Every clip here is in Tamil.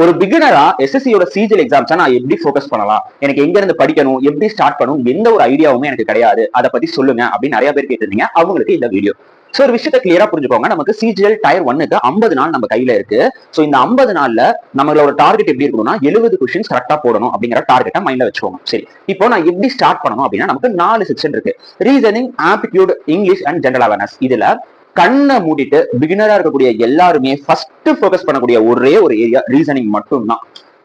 ஒரு பிகினரா எஸ்எஸ்சியோட சிஜிஎல் எக்ஸாம்ஸா நான் எப்படி ஃபோக்கஸ் பண்ணலாம், எனக்கு எங்க இருந்து படிக்கணும், எப்படி ஸ்டார்ட் பண்ணணும், எந்த ஒரு ஐடியாவுமே எனக்கு கிடையாது, அதை பத்தி சொல்லுங்க அப்படின்னு நிறைய பேர் கேட்டிருந்தீங்க. அவங்களுக்கு இந்த வீடியோ. சோ ஒரு விஷயத்த கிளியரா புரிஞ்சுக்கோங்க. நமக்கு சிஜிஎல் டயர் 1க்கு 50 நாள் நம்ம கையில இருக்கு. சோ இந்த 50 நாள்ல நம்மளோட டார்கெட் எப்படி இருக்கணும்னா 70 கொஸ்டின்ஸ் கரெக்டா போடணும் அப்படிங்கிற டார்கெட்டை மைண்ட்ல வச்சுக்கோங்க. சரி, இப்போ நான் எப்படி ஸ்டார்ட் பண்ணணும் அப்படின்னா நமக்கு 4 செக்ஷன் இருக்கு. Reasoning, aptitude, English and general awareness. இதுல கண்ணை மூடிட்டு பிகினரா இருக்கக்கூடிய எல்லாருமே ஃபர்ஸ்ட் ஃபோக்கஸ் பண்ணக்கூடிய ஒரே ஒரு ஏரியா ரீசனிங் மட்டும்தான்.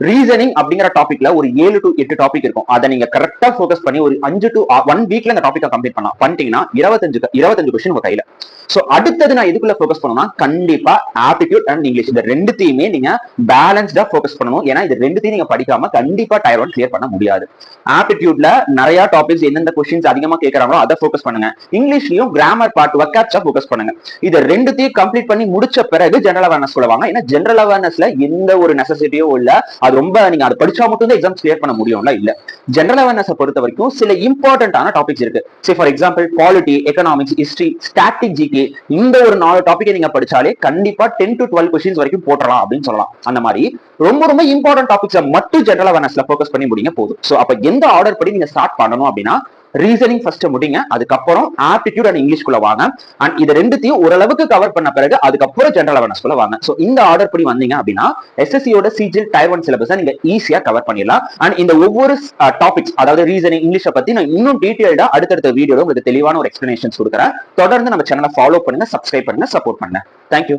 ரீசனிங் அப்படிங்கிற டாபிக்ல ஒரு 7 to 8 டாபிக் இருக்கும். அதை நீங்க கரெக்டா ஃபோக்கஸ் பண்ணி ஒரு 5 to 1 வீக்ல அந்த டாபிக்கை கம்ப்ளீட் பண்ணலாம். பண்ணிட்டீங்கன்னா 25 கொஸ்டின் உங்க கையில. சோ அடுத்தது நான் இதுக்குள்ள ஃபோக்கஸ் பண்ணணும்னா கண்டிப்பா ஆப்டிடியூட் அண்ட் இங்கிலீஷ் இந்த ரெண்டுத்தையுமே நீங்க பேலன்ஸ்டா ஃபோக்கஸ் பண்ணணும். ஏன்னா இது ரெண்டுத்தையும் நீங்க படிக்காம கண்டிப்பா டயர் 1 கிளியர் பண்ண முடியாது. ஆப்டிடியூட்ல நிறைய டாபிக்ஸ் எந்தெந்த கொஸ்டின்ஸ் அதிகமா கேட்கறாங்களோ அதை ஃபோக்கஸ் பண்ணுங்க. இங்கிலீஷ்லயும் கிராமர் பார்ட் வொக்காப்ஸா ஃபோக்கஸ் பண்ணுங்க. இது ரெண்டுத்தையும் கம்ப்ளீட் பண்ணி முடிச்ச பிறகு ஜெனரல் அவேர்னஸ் சொல்லுவாங்க. ஏன்னா ஜெனரல் அவேர்னஸ்ல எந்த ஒரு நெசசிட்டியும் இல்ல, அது ரொம்ப நீங்க அதை படிச்சா மட்டும் தான் எக்ஸாம்ஸ் கிளியர் பண்ண முடியும்ல இல்ல. ஜெனரல் அவேர்னஸ் பொறுத்த வரைக்கும் சில இம்பார்ட்டன்டான டாபிக்ஸ் இருக்கு. Say for example polity, economics, history, static, GK, இந்த ஒரு 4 டாபிக்கை நீங்க படிச்சாலே கண்டிப்பா 10 to 12 கொஸ்டின்ஸ் வரைக்கும் போட்டலாம் அப்படின்னு சொல்லலாம். அந்த மாதிரி ரொம்ப ரொம்ப இம்பார்ட்டன்ட் டாபிக்ஸை மட்டும் ஜெனரல் அவேர்னஸ்ல ஃபோக்கஸ் பண்ணி முடிங்க போதும். சோ அப்ப எந்த ஆர்டர் படி நீங்க ஸ்டார்ட் பண்ணணும் அப்படின்னா ரீசனிங் ஃபர்ஸ்ட் முடிங்க, அதுக்கப்புறம் ஆப்டிடியூட் அண்ட் இங்கிலீஷ்குள்ள வாங்க. அண்ட் இது ரெண்டுத்தையும் ஓரளவுக்கு கவர் பண்ண பிறகு அதுக்கப்புறம் ஜெனரல் அவேர்னஸ்குள்ள வாங்க. சோ இந்த ஆர்டர் படி வந்தீங்க அப்படின்னா எஸ்எஸ்சியோட சிஜிஎல் டயர் 1 சிலபஸ் நீங்க ஈஸியா கவர் பண்ணிடலாம். அண்ட் இந்த ஒவ்வொரு டாபிக்ஸ், அதாவது ரீசனிங், இங்கிலீஷை பத்தி நான் இன்னும் டீடைல்டா அடுத்தடுத்த வீடியோல உங்களுக்கு தெளிவான ஒரு எக்ஸ்பிளனேஷன்ஸ் கொடுக்குறேன். தொடர்ந்து நம்ம சேனலை ஃபாலோ பண்ணுங்க, சப்ஸ்கிரைப் பண்ணுங்க, சப்போர்ட் பண்ணுங்க. தேங்க்யூ.